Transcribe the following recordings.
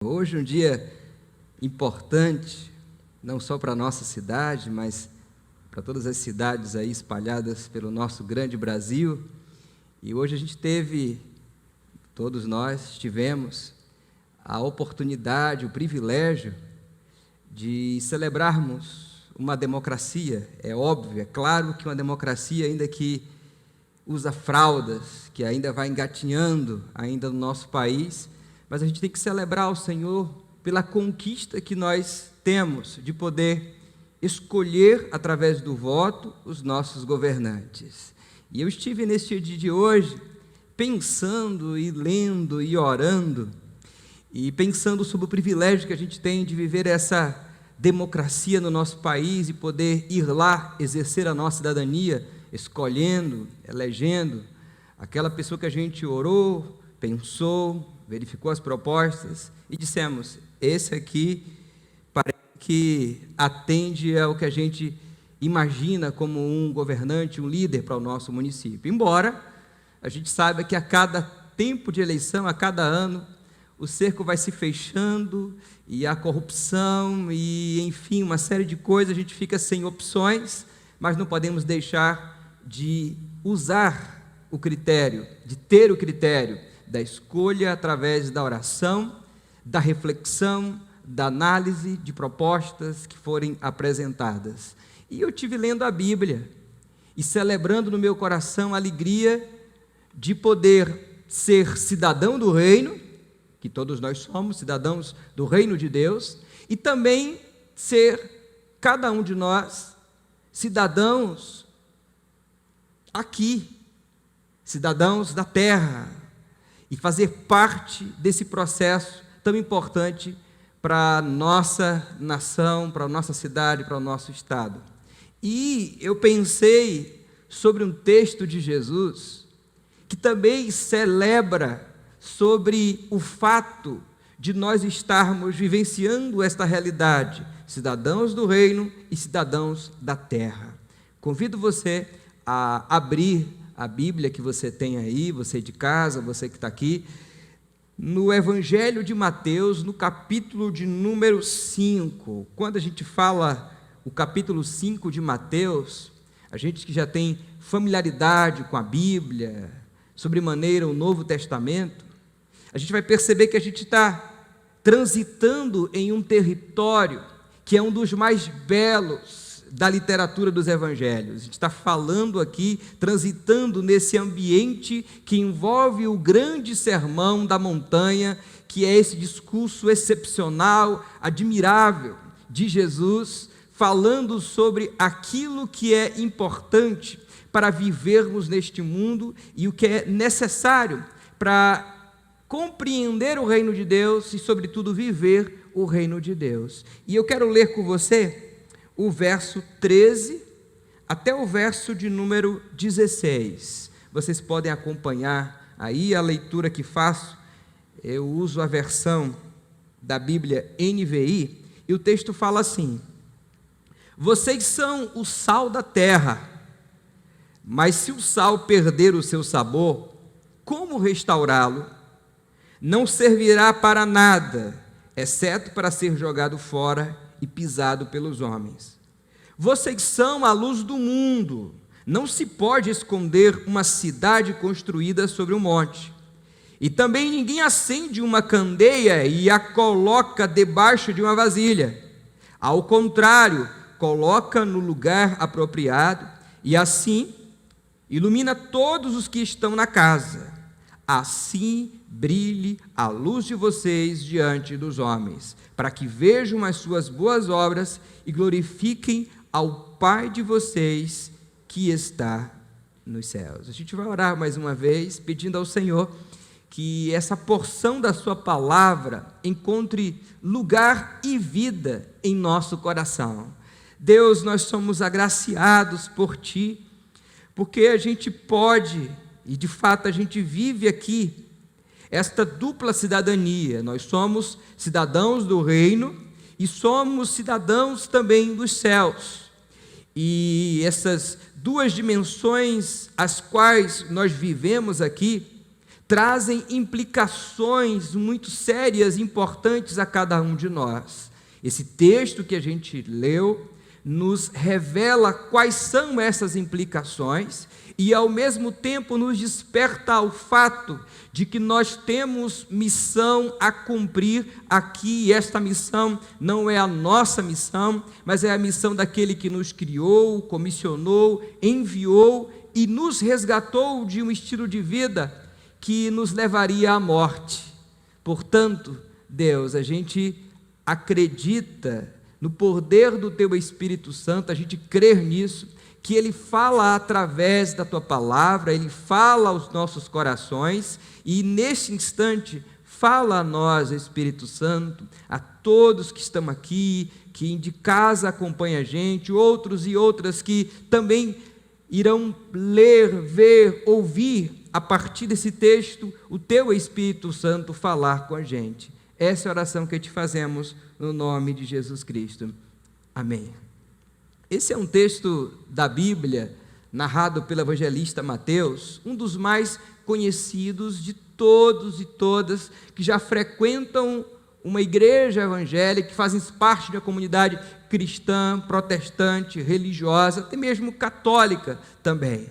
Hoje um dia importante, não só para a nossa cidade, mas para todas as cidades aí espalhadas pelo nosso grande Brasil. E hoje a gente todos nós tivemos a oportunidade, o privilégio de celebrarmos uma democracia. É óbvio, é claro que uma democracia ainda que usa fraldas, que ainda vai engatinhando ainda no nosso país, mas a gente tem que celebrar ao Senhor pela conquista que nós temos de poder escolher, através do voto, os nossos governantes. E eu estive neste dia de hoje pensando e lendo e orando, e pensando sobre o privilégio que a gente tem de viver essa democracia no nosso país e poder ir lá exercer a nossa cidadania, escolhendo, elegendo aquela pessoa que a gente orou, pensou, verificou as propostas e dissemos: esse aqui parece que atende ao que a gente imagina como um governante, um líder para o nosso município. Embora a gente saiba que a cada tempo de eleição, a cada ano, o cerco vai se fechando e a corrupção e, enfim, uma série de coisas, a gente fica sem opções, mas não podemos deixar de usar o critério, de ter o critério da escolha através da oração, da reflexão, da análise de propostas que forem apresentadas. E eu estive lendo a Bíblia e celebrando no meu coração a alegria de poder ser cidadão do reino, que todos nós somos cidadãos do reino de Deus, e também ser, cada um de nós, cidadãos aqui, cidadãos da terra, e fazer parte desse processo tão importante para a nossa nação, para a nossa cidade, para o nosso estado. E eu pensei sobre um texto de Jesus, que também celebra sobre o fato de nós estarmos vivenciando esta realidade, cidadãos do reino e cidadãos da terra. Convido você a abrir a Bíblia que você tem aí, você de casa, você que está aqui, no Evangelho de Mateus, no capítulo de número 5. Quando a gente fala o capítulo 5 de Mateus, a gente que já tem familiaridade com a Bíblia, sobremaneira o Novo Testamento, a gente vai perceber que a gente está transitando em um território que é um dos mais belos da literatura dos evangelhos. A gente está falando aqui, transitando nesse ambiente que envolve o grande sermão da montanha, que é esse discurso excepcional, admirável de Jesus, falando sobre aquilo que é importante para vivermos neste mundo e o que é necessário para compreender o reino de Deus e, sobretudo, viver o reino de Deus. E eu quero ler com você o verso 13 até o verso de número 16. Vocês podem acompanhar aí a leitura que faço. Eu uso a versão da Bíblia NVI, e o texto fala assim: vocês são o sal da terra, mas se o sal perder o seu sabor, como restaurá-lo? Não servirá para nada, exceto para ser jogado fora e pisado pelos homens. Vocês são a luz do mundo. Não se pode esconder uma cidade construída sobre um monte. E também ninguém acende uma candeia e a coloca debaixo de uma vasilha. Ao contrário, coloca no lugar apropriado e assim ilumina todos os que estão na casa. Assim brilhe a luz de vocês diante dos homens, para que vejam as suas boas obras e glorifiquem ao Pai de vocês que está nos céus. A gente vai orar mais uma vez, pedindo ao Senhor que essa porção da sua palavra encontre lugar e vida em nosso coração. Deus, nós somos agraciados por Ti, porque a gente pode, e de fato a gente vive aqui, esta dupla cidadania. Nós somos cidadãos do reino e somos cidadãos também dos céus. E essas duas dimensões as quais nós vivemos aqui trazem implicações muito sérias e importantes a cada um de nós. Esse texto que a gente leu nos revela quais são essas implicações e, ao mesmo tempo, nos desperta ao fato de que nós temos missão a cumprir aqui, e esta missão não é a nossa missão, mas é a missão daquele que nos criou, comissionou, enviou e nos resgatou de um estilo de vida que nos levaria à morte. Portanto, Deus, a gente acredita no poder do Teu Espírito Santo, a gente crê nisso, que Ele fala através da Tua palavra, Ele fala aos nossos corações, e neste instante, fala a nós, Espírito Santo, a todos que estão aqui, que de casa acompanham a gente, outros e outras que também irão ler, ver, ouvir, a partir desse texto, o Teu Espírito Santo falar com a gente. Essa é a oração que te fazemos no nome de Jesus Cristo. Amém. Esse é um texto da Bíblia, narrado pelo evangelista Mateus, um dos mais conhecidos de todos e todas que já frequentam uma igreja evangélica, que fazem parte de uma comunidade cristã, protestante, religiosa, até mesmo católica também.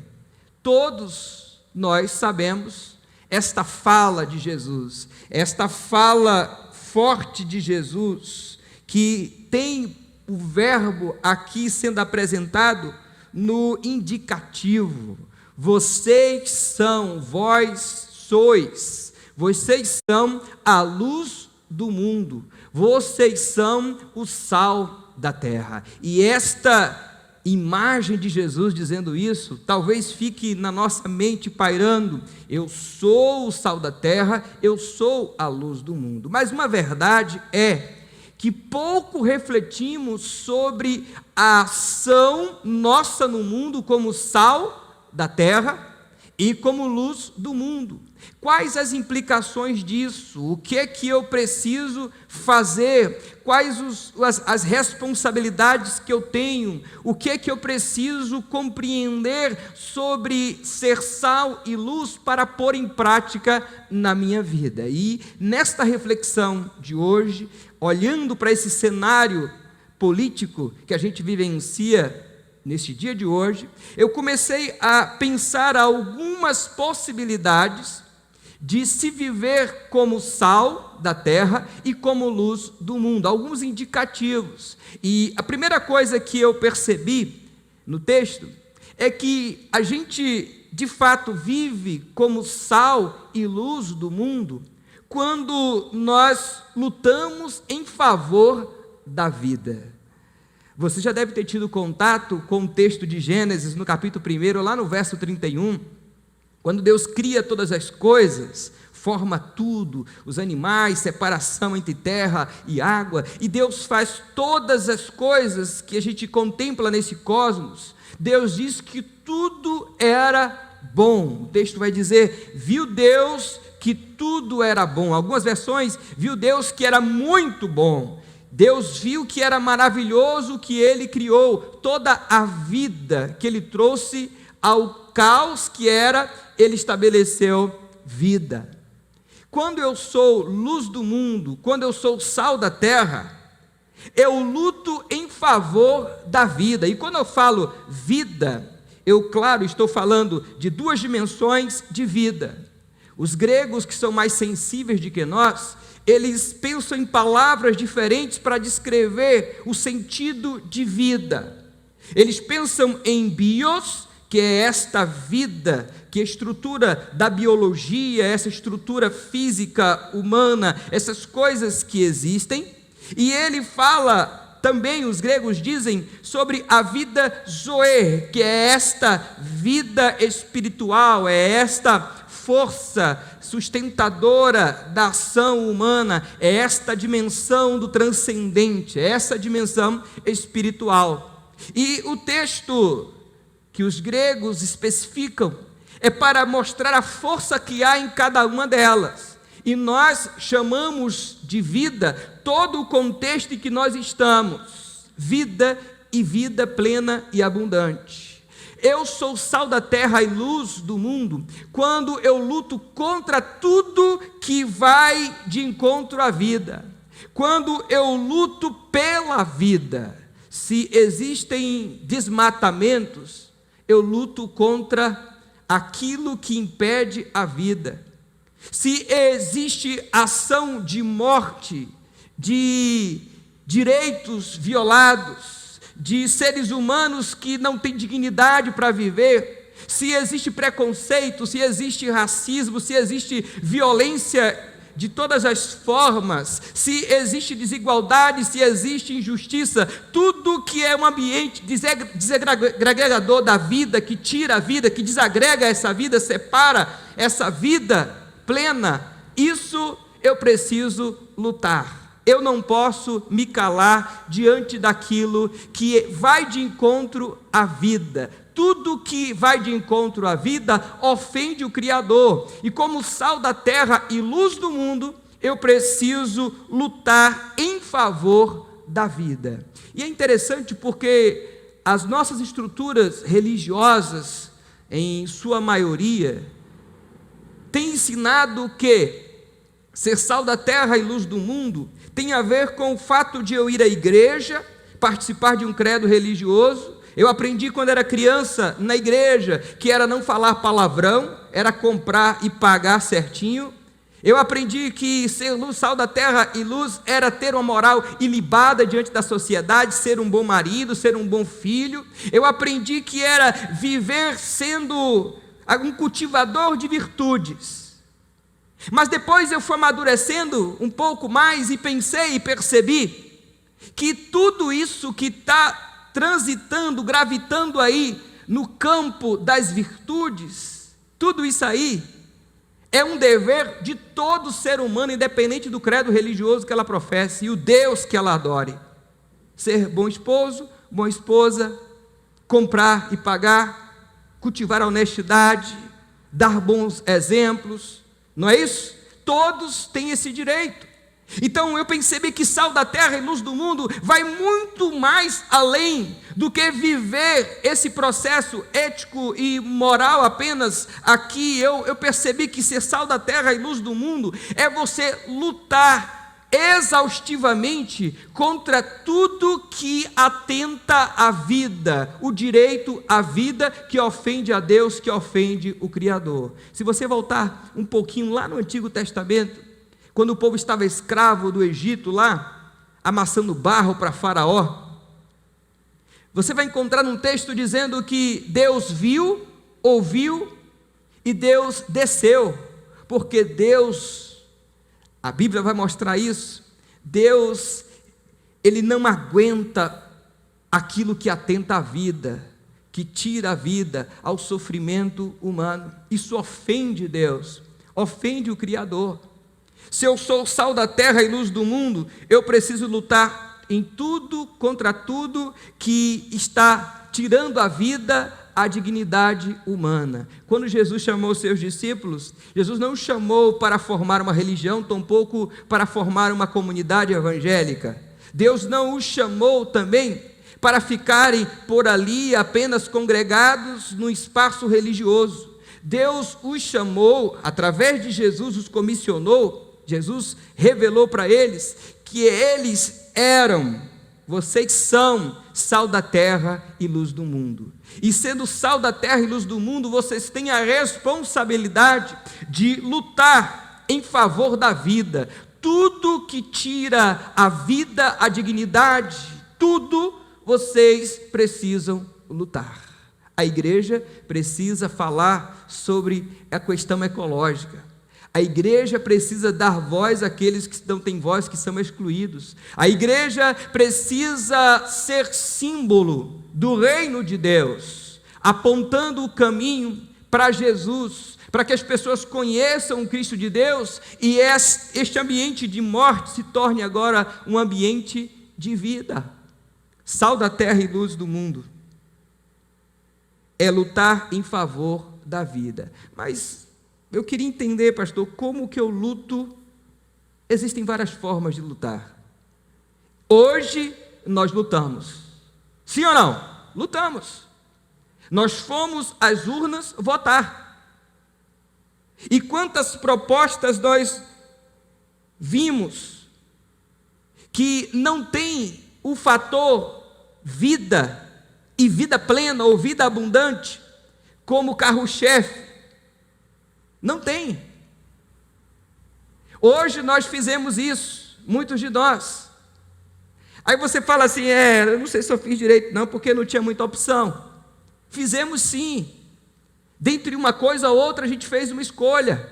Todos nós sabemos esta fala de Jesus, esta fala forte de Jesus, que tem o verbo aqui sendo apresentado no indicativo. Vocês são, vós sois, vocês são a luz do mundo, vocês são o sal da terra. E esta imagem de Jesus dizendo isso, talvez fique na nossa mente pairando: eu sou o sal da terra, eu sou a luz do mundo. Mas uma verdade é que pouco refletimos sobre a ação nossa no mundo como sal da terra e como luz do mundo. Quais as implicações disso? O que é que eu preciso fazer? Quais as responsabilidades que eu tenho? O que é que eu preciso compreender sobre ser sal e luz para pôr em prática na minha vida? E nesta reflexão de hoje, olhando para esse cenário político que a gente vivencia neste dia de hoje, eu comecei a pensar algumas possibilidades de se viver como sal da terra e como luz do mundo, alguns indicativos. E a primeira coisa que eu percebi no texto é que a gente de fato vive como sal e luz do mundo quando nós lutamos em favor da vida. Você já deve ter tido contato com o texto de Gênesis, no capítulo 1, lá no verso 31, quando Deus cria todas as coisas, forma tudo, os animais, separação entre terra e água, e Deus faz todas as coisas que a gente contempla nesse cosmos. Deus diz que tudo era bom. O texto vai dizer: viu Deus que tudo era bom. Algumas versões, viu Deus que era muito bom. Deus viu que era maravilhoso o que Ele criou, toda a vida que Ele trouxe ao caos que era, Ele estabeleceu vida. Quando eu sou luz do mundo, quando eu sou sal da terra, eu luto em favor da vida. E quando eu falo vida, eu, claro, estou falando de duas dimensões de vida. Os gregos, que são mais sensíveis do que nós, eles pensam em palavras diferentes para descrever o sentido de vida. Eles pensam em bios, que é esta vida, que é a estrutura da biologia, essa estrutura física humana, essas coisas que existem. E ele fala também, os gregos dizem, sobre a vida zoe, que é esta vida espiritual, é esta força sustentadora da ação humana, é esta dimensão do transcendente, é essa dimensão espiritual. E o texto que os gregos especificam é para mostrar a força que há em cada uma delas. E nós chamamos de vida todo o contexto em que nós estamos, vida e vida plena e abundante. Eu sou sal da terra e luz do mundo quando eu luto contra tudo que vai de encontro à vida. Quando eu luto pela vida. Se existem desmatamentos, eu luto contra aquilo que impede a vida. Se existe ação de morte, de direitos violados, de seres humanos que não têm dignidade para viver, se existe preconceito, se existe racismo, se existe violência de todas as formas, se existe desigualdade, se existe injustiça, tudo que é um ambiente desagregador da vida, que tira a vida, que desagrega essa vida, separa essa vida plena, isso eu preciso lutar. Eu não posso me calar diante daquilo que vai de encontro à vida. Tudo que vai de encontro à vida ofende o Criador. E como sal da terra e luz do mundo, eu preciso lutar em favor da vida. E é interessante porque as nossas estruturas religiosas, em sua maioria, têm ensinado que ser sal da terra e luz do mundo tem a ver com o fato de eu ir à igreja, participar de um credo religioso. Eu aprendi quando era criança na igreja que era não falar palavrão, era comprar e pagar certinho. Eu aprendi que ser luz, sal da terra e luz era ter uma moral ilibada diante da sociedade, ser um bom marido, ser um bom filho. Eu aprendi que era viver sendo um cultivador de virtudes. Mas depois eu fui amadurecendo um pouco mais e pensei e percebi que tudo isso que está transitando, gravitando aí no campo das virtudes, tudo isso aí é um dever de todo ser humano, independente do credo religioso que ela professe e o Deus que ela adore. Ser bom esposo, boa esposa, comprar e pagar, cultivar a honestidade, dar bons exemplos, não é isso? Todos têm esse direito. Então eu percebi que sal da terra e luz do mundo vai muito mais além do que viver esse processo ético e moral apenas aqui. Eu percebi que ser sal da terra e luz do mundo é você lutar exaustivamente contra tudo que atenta à vida, o direito à vida que ofende a Deus, que ofende o Criador. Se você voltar um pouquinho lá no Antigo Testamento, quando o povo estava escravo do Egito lá, amassando barro para Faraó, você vai encontrar um texto dizendo que Deus viu, ouviu e Deus desceu, porque Deus, a Bíblia vai mostrar isso, Deus, Ele não aguenta aquilo que atenta à vida, que tira a vida, ao sofrimento humano. Isso ofende Deus, ofende o Criador. Se eu sou sal da terra e luz do mundo, eu preciso lutar em tudo, contra tudo que está tirando a vida, a dignidade humana. Quando Jesus chamou os seus discípulos, Jesus não os chamou para formar uma religião, tampouco para formar uma comunidade evangélica. Deus não os chamou também para ficarem por ali apenas congregados no espaço religioso. Deus os chamou, através de Jesus os comissionou. Jesus revelou para eles que eles eram, vocês são sal da terra e luz do mundo. E sendo sal da terra e luz do mundo, vocês têm a responsabilidade de lutar em favor da vida. Tudo que tira a vida, a dignidade, tudo vocês precisam lutar. A igreja precisa falar sobre a questão ecológica. A igreja precisa dar voz àqueles que não têm voz, que são excluídos. A igreja precisa ser símbolo do reino de Deus, apontando o caminho para Jesus, para que as pessoas conheçam o Cristo de Deus e este ambiente de morte se torne agora um ambiente de vida. Sal da terra e luz do mundo é lutar em favor da vida. Mas eu queria entender, pastor, como que eu luto. Existem várias formas de lutar. Hoje nós lutamos. Sim ou não? Lutamos. Nós fomos às urnas votar. E quantas propostas nós vimos que não tem o fator vida e vida plena ou vida abundante como carro-chefe. Não tem. Hoje nós fizemos isso, muitos de nós. Aí você fala assim, eu não sei se eu fiz direito não, porque não tinha muita opção. Fizemos sim. Dentre uma coisa ou outra a gente fez uma escolha.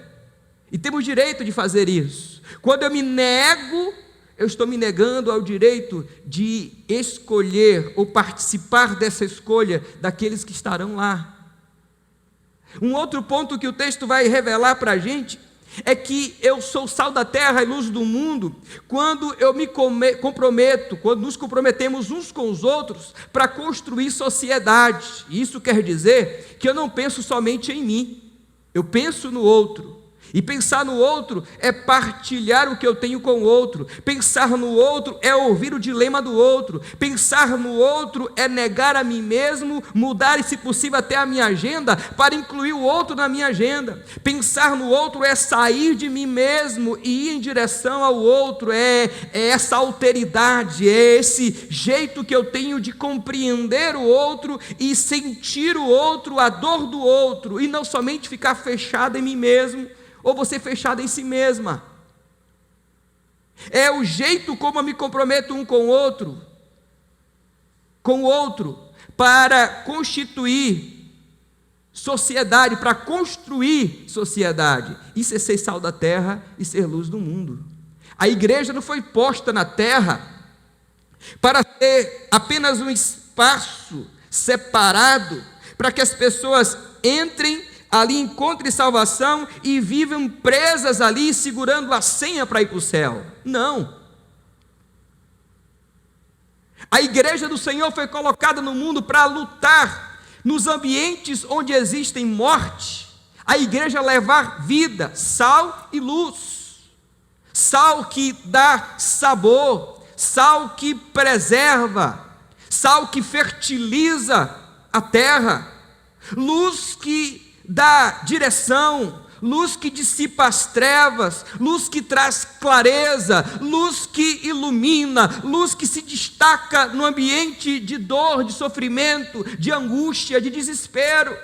E temos direito de fazer isso. Quando eu me nego, eu estou me negando ao direito de escolher ou participar dessa escolha daqueles que estarão lá. Um outro ponto que o texto vai revelar para a gente é que eu sou sal da terra e luz do mundo quando eu me comprometo, quando nos comprometemos uns com os outros para construir sociedade. Isso quer dizer que eu não penso somente em mim, eu penso no outro. E pensar no outro é partilhar o que eu tenho com o outro. Pensar no outro é ouvir o dilema do outro. Pensar no outro é negar a mim mesmo, mudar e, se possível, até a minha agenda para incluir o outro na minha agenda. Pensar no outro é sair de mim mesmo e ir em direção ao outro. É essa alteridade, é esse jeito que eu tenho de compreender o outro e sentir o outro, a dor do outro, e não somente ficar fechado em mim mesmo, ou você fechado em si mesma. É o jeito como eu me comprometo um com o outro, para constituir sociedade, para construir sociedade. Isso é ser sal da terra e ser luz do mundo. A igreja não foi posta na terra para ser apenas um espaço separado, para que as pessoas entrem ali, encontrem salvação e vivam presas ali, segurando a senha para ir para o céu. Não. A igreja do Senhor foi colocada no mundo para lutar nos ambientes onde existem morte. A igreja levar vida, sal e luz. Sal que dá sabor, sal que preserva, sal que fertiliza a terra, luz que dá direção, luz que dissipa as trevas, luz que traz clareza, luz que ilumina, luz que se destaca no ambiente de dor, de sofrimento, de angústia, de desespero.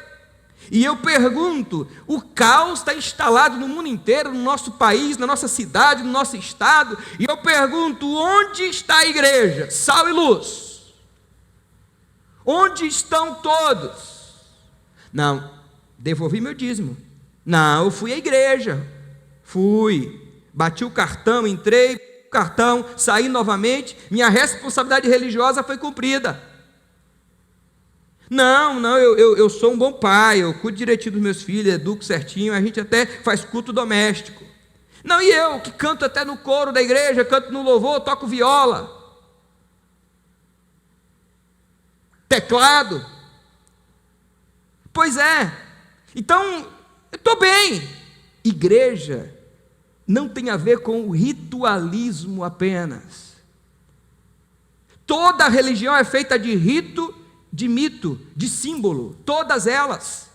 E eu pergunto, o caos está instalado no mundo inteiro, no nosso país, na nossa cidade, no nosso estado, e eu pergunto, onde está a igreja? Sal e luz. Onde estão todos? Não. Devolvi meu dízimo. Não, eu fui à igreja. Bati o cartão, entrei no cartão, saí novamente, minha responsabilidade religiosa foi cumprida. Não, eu sou um bom pai, eu cuido direitinho dos meus filhos, educo certinho, a gente até faz culto doméstico. Não, e eu, que canto até no coro da igreja, canto no louvor, toco viola, teclado. Pois é. Então, eu estou bem. Igreja não tem a ver com o ritualismo apenas. Toda religião é feita de rito, de mito, de símbolo, todas elas.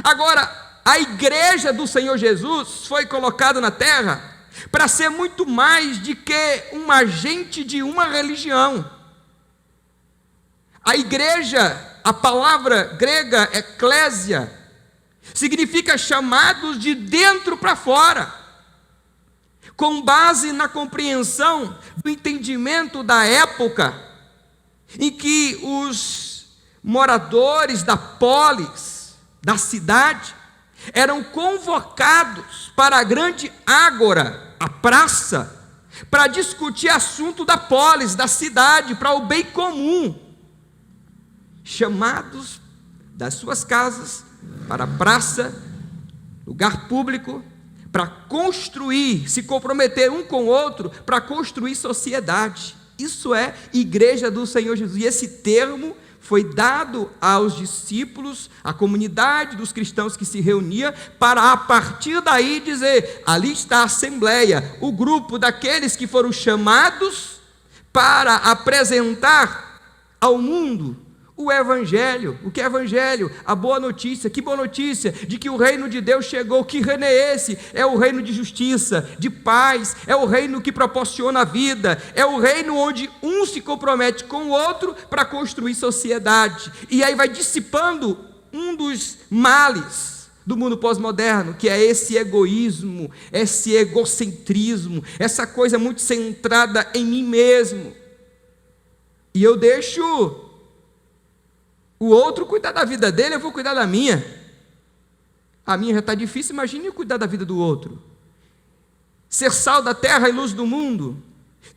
Agora, a igreja do Senhor Jesus foi colocada na terra para ser muito mais do que um agente de uma religião. A igreja, a palavra grega eclésia, significa chamados de dentro para fora, com base na compreensão do entendimento da época, em que os moradores da polis, da cidade, eram convocados para a grande ágora, a praça, para discutir assunto da polis, da cidade, para o bem comum. Chamados das suas casas para a praça, lugar público, para construir, se comprometer um com o outro, para construir sociedade. Isso é igreja do Senhor Jesus. E esse termo foi dado aos discípulos, à comunidade dos cristãos que se reunia, para a partir daí dizer, ali está a assembleia, o grupo daqueles que foram chamados para apresentar ao mundo o Evangelho. O que é Evangelho? A boa notícia. Que boa notícia? De que o reino de Deus chegou. Que reino é esse? É o reino de justiça, de paz, é o reino que proporciona a vida, é o reino onde um se compromete com o outro para construir sociedade, e aí vai dissipando um dos males do mundo pós-moderno, que é esse egoísmo, esse egocentrismo, essa coisa muito centrada em mim mesmo, e eu deixo o outro cuidar da vida dele, eu vou cuidar da minha. A minha já está difícil, imagine eu cuidar da vida do outro. Ser sal da terra e luz do mundo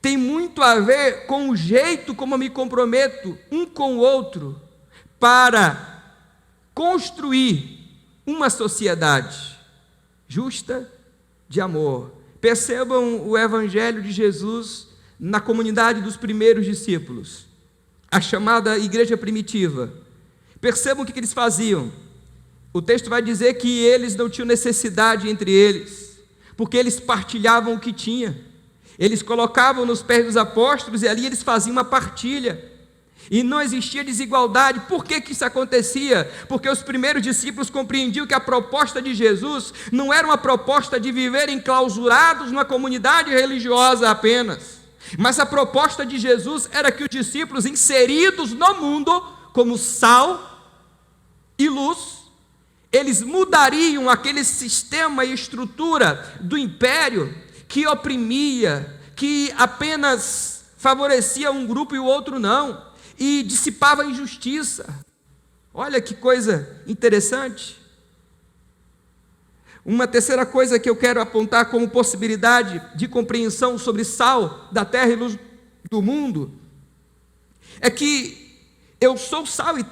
tem muito a ver com o jeito como eu me comprometo um com o outro para construir uma sociedade justa, de amor. Percebam o Evangelho de Jesus na comunidade dos primeiros discípulos, a chamada igreja primitiva. Percebam o que eles faziam. O texto vai dizer que eles não tinham necessidade entre eles, porque eles partilhavam o que tinham. Eles colocavam nos pés dos apóstolos e ali eles faziam uma partilha. E não existia desigualdade. Por que isso acontecia? Porque os primeiros discípulos compreendiam que a proposta de Jesus não era uma proposta de viver enclausurados numa comunidade religiosa apenas, mas a proposta de Jesus era que os discípulos, inseridos no mundo como sal e luz, eles mudariam aquele sistema e estrutura do império que oprimia, que apenas favorecia um grupo e o outro não, e dissipava a injustiça. Olha que coisa interessante. Uma terceira coisa que eu quero apontar como possibilidade de compreensão sobre sal da terra e luz do mundo é que eu sou sal e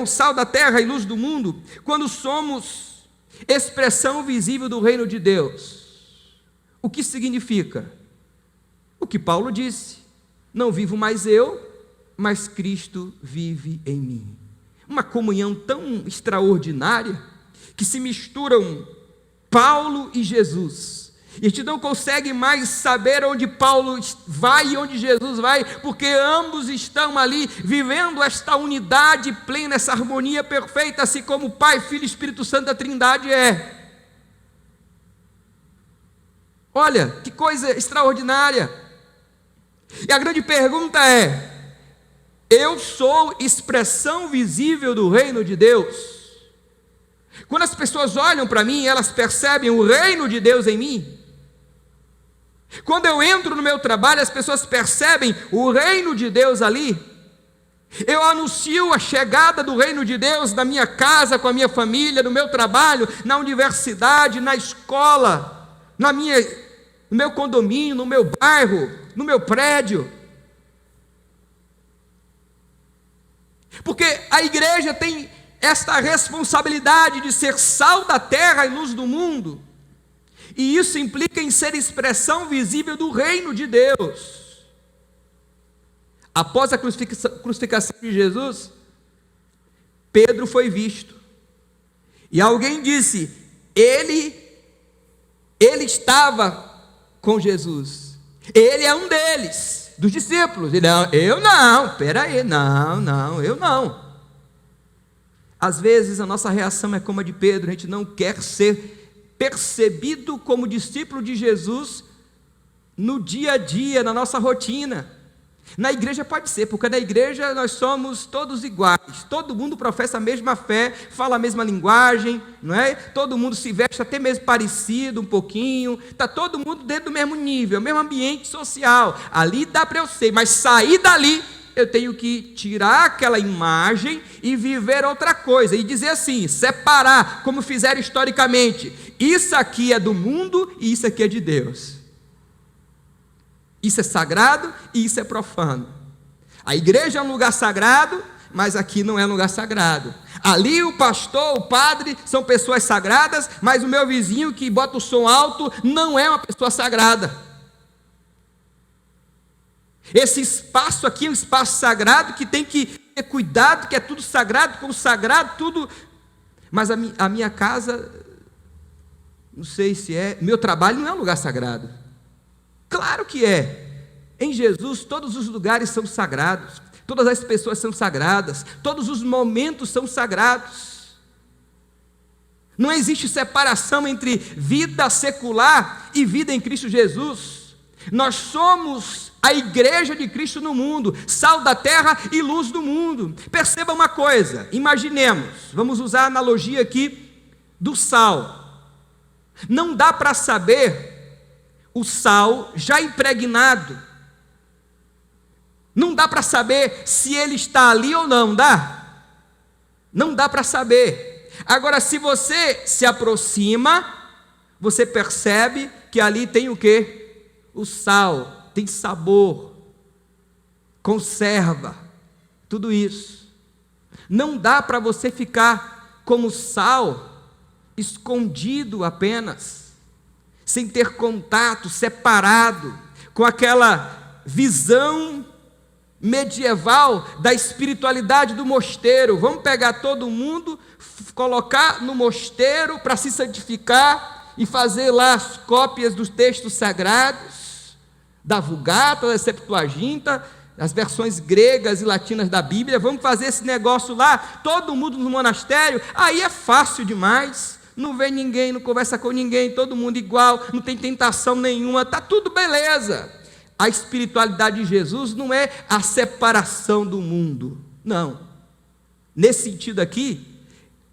sal da terra e luz do mundo, quando somos expressão visível do reino de Deus. O que significa? O que Paulo disse: não vivo mais eu, mas Cristo vive em mim. Uma comunhão tão extraordinária que se misturam Paulo e Jesus. E a gente não consegue mais saber onde Paulo vai e onde Jesus vai, porque ambos estão ali vivendo esta unidade plena, essa harmonia perfeita, assim como o Pai, Filho e Espírito Santo da Trindade é. Olha, que coisa extraordinária. E a grande pergunta é: eu sou expressão visível do reino de Deus? Quando as pessoas olham para mim, elas percebem o reino de Deus em mim? Quando eu entro no meu trabalho, as pessoas percebem o reino de Deus ali? Eu anuncio a chegada do reino de Deus na minha casa, com a minha família, no meu trabalho, na universidade, na escola, no meu condomínio, no meu bairro, no meu prédio. Porque a igreja tem esta responsabilidade de ser sal da terra e luz do mundo, e isso implica em ser expressão visível do reino de Deus. Após a crucificação de Jesus, Pedro foi visto, e alguém disse: ele estava com Jesus, ele é um deles, dos discípulos. Ele não, eu não, peraí, não, eu não. Às vezes a nossa reação é como a de Pedro, a gente não quer ser percebido como discípulo de Jesus no dia a dia, na nossa rotina. Na igreja pode ser, porque na igreja nós somos todos iguais, todo mundo professa a mesma fé, fala a mesma linguagem, não é? Todo mundo se veste até mesmo parecido um pouquinho, está todo mundo dentro do mesmo nível, mesmo ambiente social. Ali dá para eu ser, mas sair dali eu tenho que tirar aquela imagem e viver outra coisa, e dizer assim, separar, como fizeram historicamente: isso aqui é do mundo e isso aqui é de Deus. Isso é sagrado e isso é profano. A igreja é um lugar sagrado, mas aqui não é um lugar sagrado. Ali o pastor, o padre são pessoas sagradas, mas o meu vizinho que bota o som alto não é uma pessoa sagrada. Esse espaço aqui é um espaço sagrado que tem que ter cuidado, que é tudo sagrado, consagrado, tudo. Mas a minha casa, não sei se é, meu trabalho não é um lugar sagrado. Claro que é. Em Jesus todos os lugares são sagrados, todas as pessoas são sagradas, todos os momentos são sagrados. Não existe separação entre vida secular e vida em Cristo Jesus. Nós somos a igreja de Cristo no mundo, sal da terra e luz do mundo. Perceba uma coisa, imaginemos, vamos usar a analogia aqui do sal. Não dá para saber o sal já impregnado. Não dá para saber se ele está ali ou não, dá? Não dá para saber. Agora, se você se aproxima, você percebe que ali tem o quê? O sal, tem sabor, conserva, tudo isso. Não dá para você ficar como sal, escondido apenas, sem ter contato, separado, com aquela visão medieval da espiritualidade do mosteiro. Vamos pegar todo mundo, colocar no mosteiro para se santificar e fazer lá as cópias dos textos sagrados, da Vulgata, da Septuaginta, as versões gregas e latinas da Bíblia. Vamos fazer esse negócio lá, todo mundo no monastério. Aí é fácil demais, não vê ninguém, não conversa com ninguém, todo mundo igual, não tem tentação nenhuma, está tudo beleza. A espiritualidade de Jesus não é a separação do mundo, não. Nesse sentido aqui,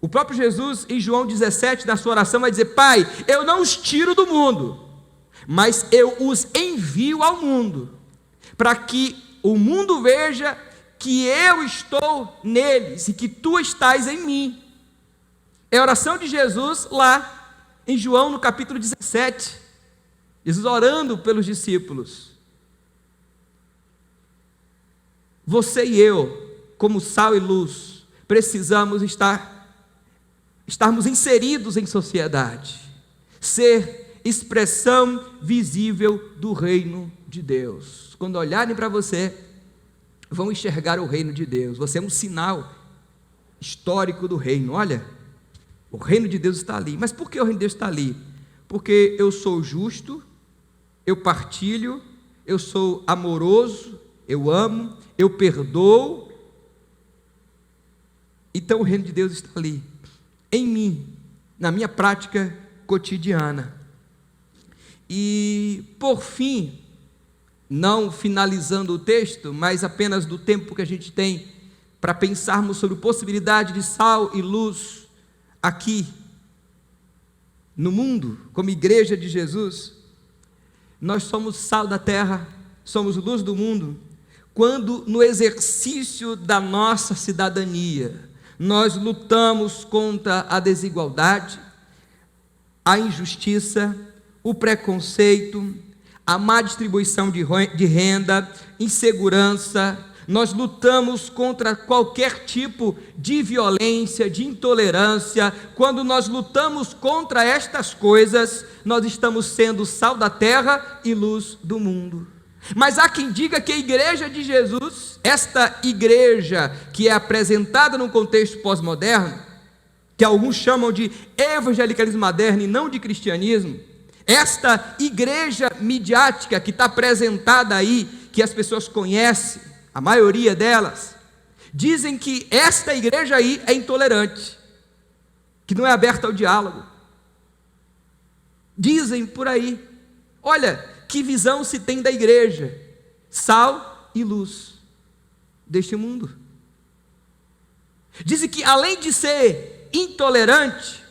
o próprio Jesus, em João 17, na sua oração, vai dizer: Pai, eu não os tiro do mundo, mas eu os envio ao mundo, para que o mundo veja que eu estou neles e que tu estás em mim. É a oração de Jesus lá em João, no capítulo 17, Jesus orando pelos discípulos. Você e eu, como sal e luz, precisamos estarmos inseridos em sociedade, ser expressão visível do reino de Deus. Quando olharem para você, vão enxergar o reino de Deus. Você é um sinal histórico do reino. Olha, o reino de Deus está ali. Mas por que o reino de Deus está ali? Porque eu sou justo, eu partilho, eu sou amoroso, eu amo, eu perdoo. Então o reino de Deus está ali, em mim, na minha prática cotidiana. E por fim, não finalizando o texto, mas apenas do tempo que a gente tem para pensarmos sobre a possibilidade de sal e luz aqui no mundo, como igreja de Jesus. Nós somos sal da terra, somos luz do mundo, quando no exercício da nossa cidadania, nós lutamos contra a desigualdade, a injustiça, o preconceito, a má distribuição de renda, insegurança. Nós lutamos contra qualquer tipo de violência, de intolerância. Quando nós lutamos contra estas coisas, nós estamos sendo sal da terra e luz do mundo. Mas há quem diga que a igreja de Jesus, esta igreja que é apresentada num contexto pós-moderno, que alguns chamam de evangelicalismo moderno e não de cristianismo, esta igreja midiática que está apresentada aí, que as pessoas conhecem, a maioria delas, dizem que esta igreja aí é intolerante, que não é aberta ao diálogo. Dizem por aí. Olha, que visão se tem da igreja? Sal e luz deste mundo. Dizem que além de ser intolerante,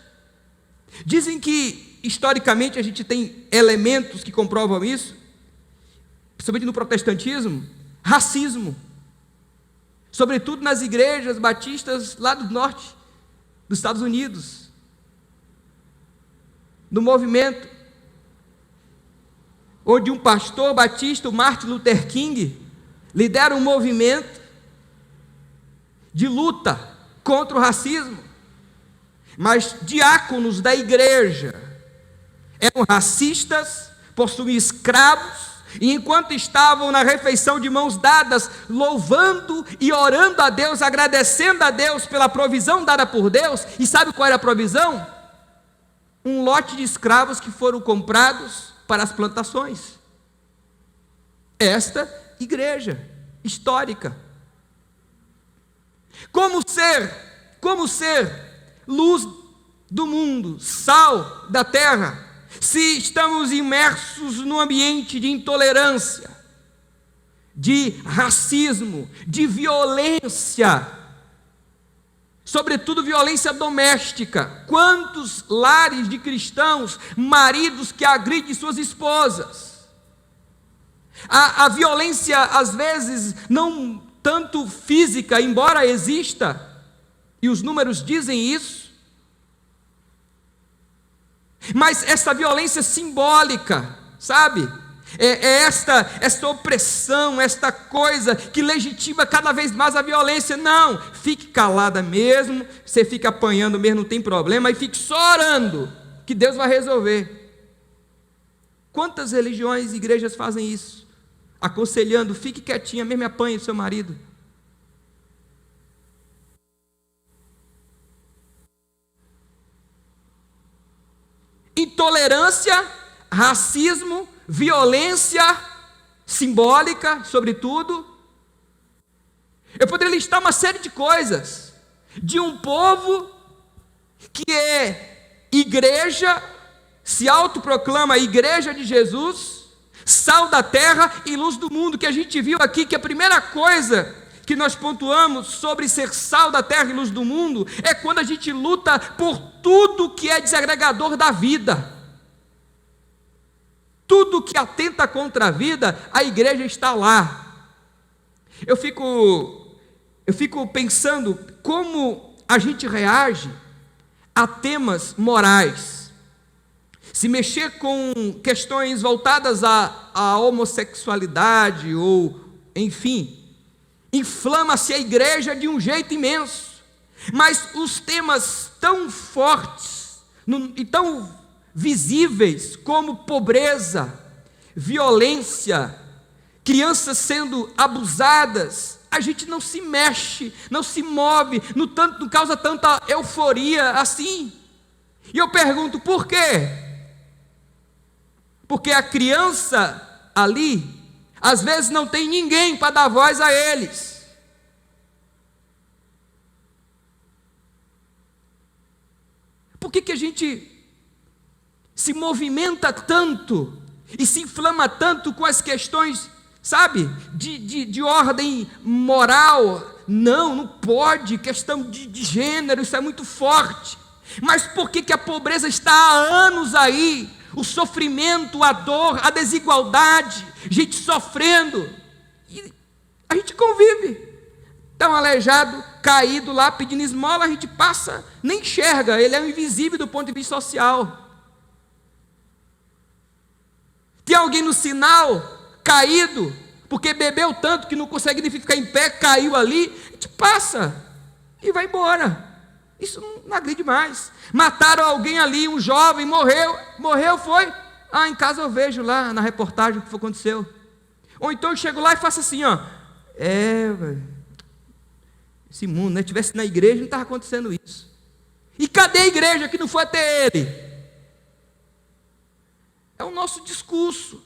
dizem que historicamente a gente tem elementos que comprovam isso, principalmente no protestantismo, racismo, sobretudo nas igrejas batistas lá do norte dos Estados Unidos, no movimento onde um pastor batista, o Martin Luther King, lidera um movimento de luta contra o racismo, mas diáconos da igreja eram racistas, possuíam escravos, e enquanto estavam na refeição de mãos dadas, louvando e orando a Deus, agradecendo a Deus pela provisão dada por Deus, e sabe qual era a provisão? Um lote de escravos que foram comprados para as plantações. Esta igreja histórica, Como ser luz do mundo, sal da terra, se estamos imersos num ambiente de intolerância, de racismo, de violência, sobretudo violência doméstica? Quantos lares de cristãos, maridos que agridem suas esposas? A violência, às vezes, não tanto física, embora exista, e os números dizem isso, mas essa violência simbólica, sabe? É esta opressão, esta coisa que legitima cada vez mais a violência. Não, fique calada mesmo, você fica apanhando mesmo, não tem problema, e fique só orando, que Deus vai resolver. Quantas religiões e igrejas fazem isso? Aconselhando, fique quietinha, mesmo apanhe o seu marido. Intolerância, racismo, violência simbólica, sobretudo. Eu poderia listar uma série de coisas, de um povo que é igreja, se autoproclama igreja de Jesus, sal da terra e luz do mundo, que a gente viu aqui, que a primeira coisa que nós pontuamos sobre ser sal da terra e luz do mundo, é quando a gente luta por tudo que é desagregador da vida. Tudo que atenta contra a vida, a igreja está lá. Eu fico pensando como a gente reage a temas morais. Se mexer com questões voltadas à homossexualidade, ou, enfim, inflama-se a igreja de um jeito imenso. Mas os temas tão fortes e tão visíveis como pobreza, violência, crianças sendo abusadas, a gente não se mexe, não se move, não causa tanta euforia assim. E eu pergunto, por quê? Porque a criança ali, às vezes não tem ninguém para dar voz a eles. Por que a gente se movimenta tanto e se inflama tanto com as questões, sabe, de ordem moral? Não pode, questão de gênero, isso é muito forte. Mas por que a pobreza está há anos aí? O sofrimento, a dor, a desigualdade, gente sofrendo, e a gente convive. Está um aleijado, caído lá, pedindo esmola, a gente passa, nem enxerga, ele é invisível do ponto de vista social. Tem alguém no sinal, caído, porque bebeu tanto que não consegue nem ficar em pé, caiu ali, a gente passa e vai embora. Isso não agride mais. Mataram alguém ali, um jovem, morreu foi? Em casa eu vejo lá na reportagem o que aconteceu. Ou então eu chego lá e faço assim, esse mundo, né? Tivesse na igreja, não estava acontecendo isso. E cadê a igreja que não foi até ele? É o nosso discurso.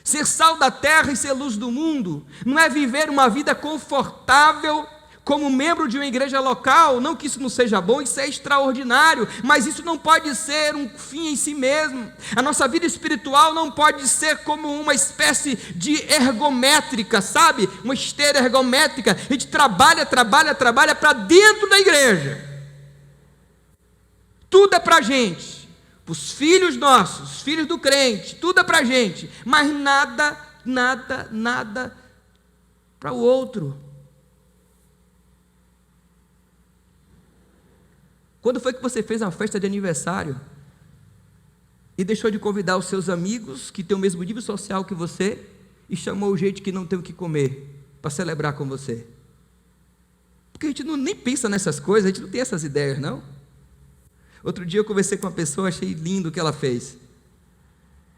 Ser sal da terra e ser luz do mundo não é viver uma vida confortável como membro de uma igreja local. Não que isso não seja bom, isso é extraordinário, mas isso não pode ser um fim em si mesmo. A nossa vida espiritual não pode ser como uma espécie de ergométrica, sabe? Uma esteira ergométrica. A gente trabalha para dentro da igreja. Tudo é para a gente. Os filhos nossos, os filhos do crente, tudo é para a gente, mas nada para o outro. Quando foi que você fez uma festa de aniversário e deixou de convidar os seus amigos que têm o mesmo nível social que você e chamou gente que não tem o que comer para celebrar com você? Porque a gente nem pensa nessas coisas, a gente não tem essas ideias, não. Outro dia eu conversei com uma pessoa, achei lindo o que ela fez.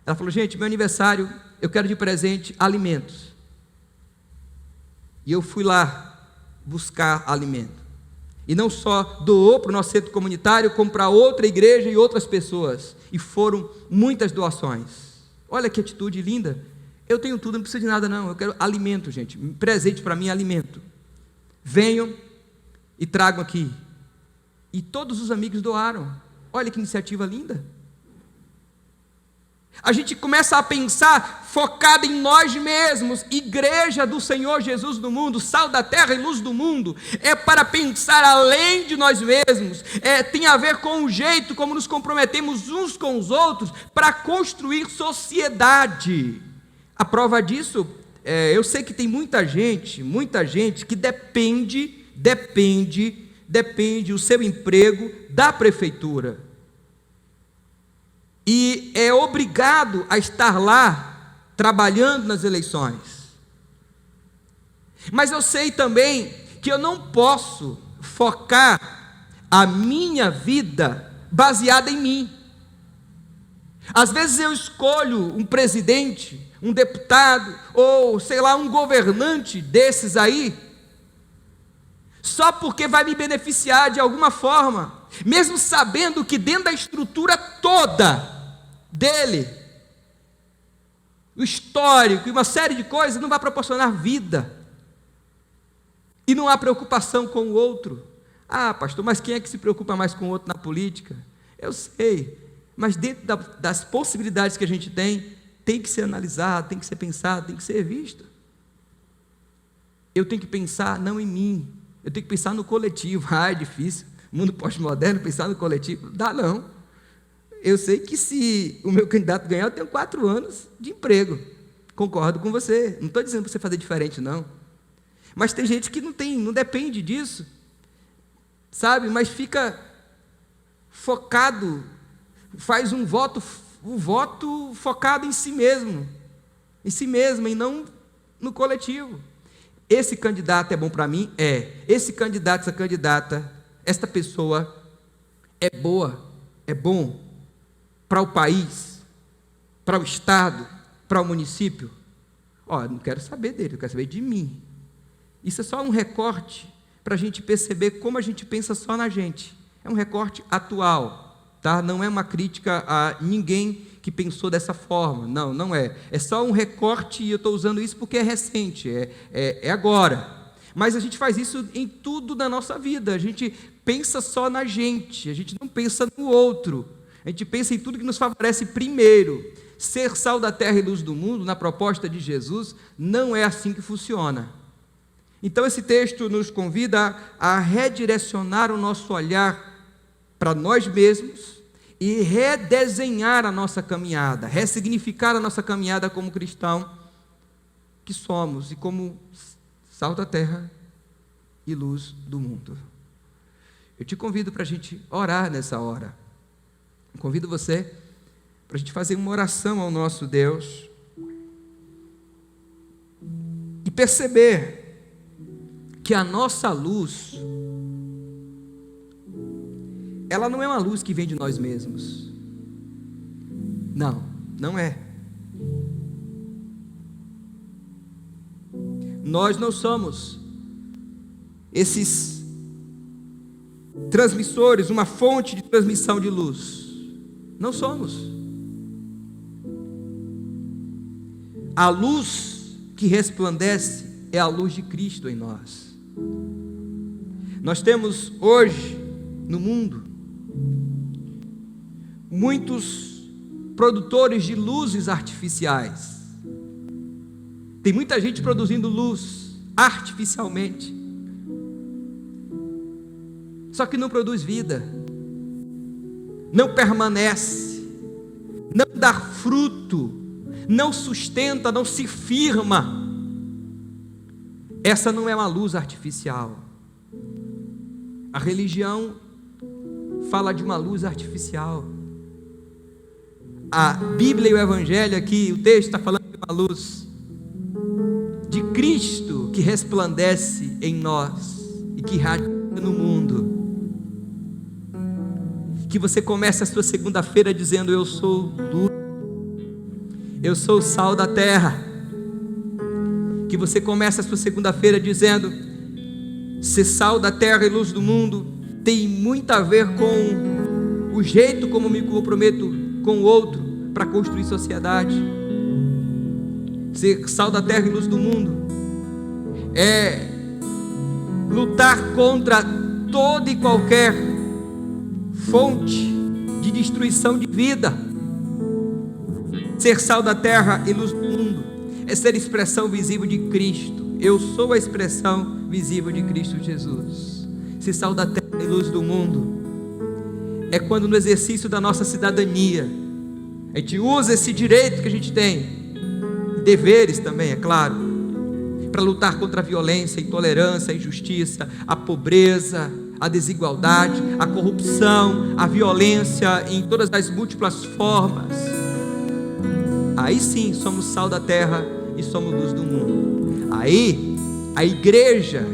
Ela falou, gente, meu aniversário, eu quero de presente alimentos. E eu fui lá buscar alimento. E não só doou para o nosso centro comunitário, como para outra igreja e outras pessoas. E foram muitas doações. Olha que atitude linda. Eu tenho tudo, não preciso de nada não. Eu quero alimento, gente. Presente para mim é alimento. venham e tragam aqui. E todos os amigos doaram. Olha que iniciativa linda. A gente começa a pensar focado em nós mesmos. Igreja do Senhor Jesus no mundo, sal da terra e luz do mundo, é para pensar além de nós mesmos, tem a ver com o jeito como nos comprometemos uns com os outros para construir sociedade. A prova disso, eu sei que tem muita gente que depende o seu emprego da prefeitura. E é obrigado a estar lá, trabalhando nas eleições. Mas eu sei também que eu não posso focar a minha vida baseada em mim. Às vezes eu escolho um presidente, um deputado, ou sei lá, um governante desses aí, só porque vai me beneficiar de alguma forma, mesmo sabendo que dentro da estrutura toda dele, o histórico e uma série de coisas, não vai proporcionar vida, e não há preocupação com o outro. Ah, pastor, mas quem é que se preocupa mais com o outro na política? Eu sei, mas dentro das possibilidades que a gente tem que ser analisado, tem que ser pensado, tem que ser visto. Eu tenho que pensar não em mim, eu tenho que pensar no coletivo. É difícil, mundo pós-moderno, pensar no coletivo, dá não. Eu sei que se o meu candidato ganhar, eu tenho 4 anos de emprego, concordo com você, não estou dizendo para você fazer diferente não, mas tem gente que não depende disso, sabe, mas fica focado, faz um voto focado em si mesmo, e não no coletivo. Esse candidato é bom para mim? Esse candidato, essa candidata, esta pessoa é boa, é bom para o país, para o estado, para o município? Eu não quero saber dele, eu quero saber de mim. Isso é só um recorte para a gente perceber como a gente pensa só na gente. É um recorte atual, tá? Não é uma crítica a ninguém que pensou dessa forma, não é. É só um recorte e eu estou usando isso porque é recente, é agora. Mas a gente faz isso em tudo na nossa vida, a gente pensa só na gente, a gente não pensa no outro. A gente pensa em tudo que nos favorece primeiro. Ser sal da terra e luz do mundo, na proposta de Jesus, não é assim que funciona. Então esse texto nos convida a redirecionar o nosso olhar para nós mesmos e redesenhar a nossa caminhada, ressignificar a nossa caminhada como cristão que somos e como sal da terra e luz do mundo. Eu te convido para a gente orar nessa hora. Convido você para a gente fazer uma oração ao nosso Deus e perceber que a nossa luz, ela não é uma luz que vem de nós mesmos. Não é. Nós não somos esses transmissores, uma fonte de transmissão de luz. Não somos. A luz que resplandece é a luz de Cristo em nós. Nós temos hoje no mundo muitos produtores de luzes artificiais. Tem muita gente produzindo luz artificialmente, só que não produz vida, não permanece, não dá fruto, não sustenta, não se firma. Essa não é uma luz artificial. A religião fala de uma luz artificial. A Bíblia e o Evangelho aqui, o texto está falando de uma luz de Cristo que resplandece em nós e que irradia no mundo. Que você comece a sua segunda-feira dizendo: eu sou luz, eu sou o sal da terra. Que você comece a sua segunda-feira dizendo: ser sal da terra e luz do mundo tem muito a ver com o jeito como me comprometo com o outro para construir sociedade. Ser sal da terra e luz do mundo é lutar contra toda e qualquer fonte de destruição de vida. Ser sal da terra e luz do mundo é ser expressão visível de Cristo. Eu sou a expressão visível de Cristo Jesus. Ser sal da terra e luz do mundo é quando, no exercício da nossa cidadania, a gente usa esse direito que a gente tem, deveres também, é claro, para lutar contra a violência, a intolerância, a injustiça, a pobreza, a desigualdade, a corrupção, a violência em todas as múltiplas formas. Aí sim somos sal da terra e somos luz do mundo. Aí a igreja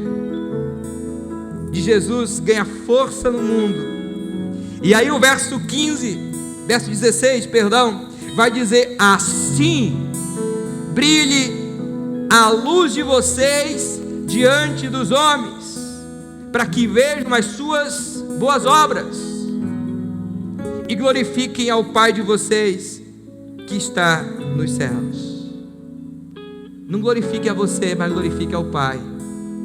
de Jesus ganha força no mundo. E aí o verso 16, vai dizer: assim brilhe a luz de vocês diante dos homens, para que vejam as suas boas obras e glorifiquem ao Pai de vocês que está nos céus. Não glorifique a você, mas glorifique ao Pai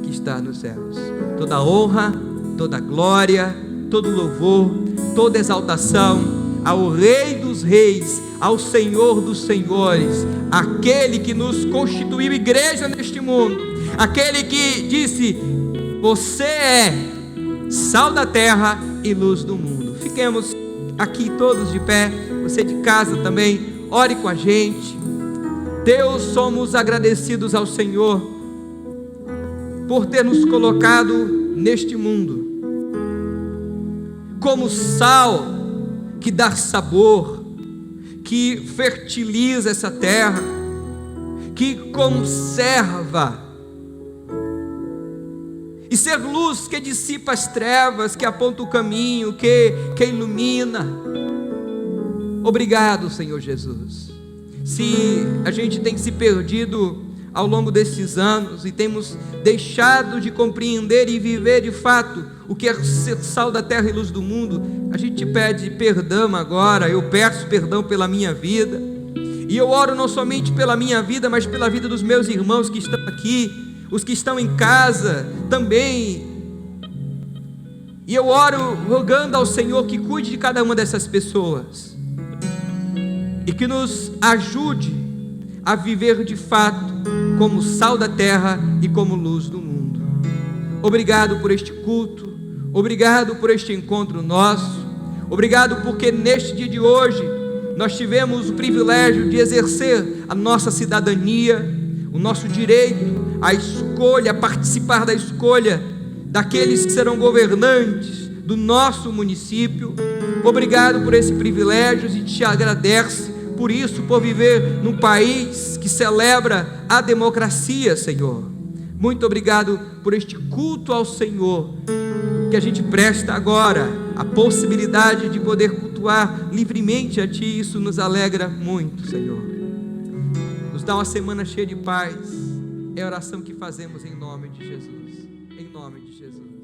que está nos céus. Toda honra, toda glória, todo louvor, toda exaltação ao Rei dos Reis, ao Senhor dos Senhores, aquele que nos constituiu igreja neste mundo, aquele que disse: você é sal da terra e luz do mundo. Fiquemos aqui todos de pé, você de casa também, ore com a gente. Deus, somos agradecidos ao Senhor por ter nos colocado neste mundo como sal que dá sabor, que fertiliza essa terra, que conserva, e ser luz que dissipa as trevas, que aponta o caminho, que ilumina. Obrigado, Senhor Jesus. Se a gente tem se perdido ao longo desses anos e temos deixado de compreender e viver de fato o que é ser sal da terra e luz do mundo, a gente te pede perdão agora. Eu peço perdão pela minha vida, e eu oro não somente pela minha vida, mas pela vida dos meus irmãos que estão aqui, os que estão em casa também, e eu oro rogando ao Senhor que cuide de cada uma dessas pessoas e que nos ajude a viver de fato como sal da terra e como luz do mundo. Obrigado por este culto, obrigado por este encontro nosso, obrigado porque neste dia de hoje nós tivemos o privilégio de exercer a nossa cidadania, o nosso direito, a escolha, a participar da escolha daqueles que serão governantes do nosso município. Obrigado por esse privilégio, e te agradece por isso, por viver num país que celebra a democracia, Senhor. Muito obrigado por este culto ao Senhor que a gente presta agora, a possibilidade de poder cultuar livremente a Ti. Isso nos alegra muito, Senhor. Nos dá uma semana cheia de paz. É a oração que fazemos em nome de Jesus. Em nome de Jesus.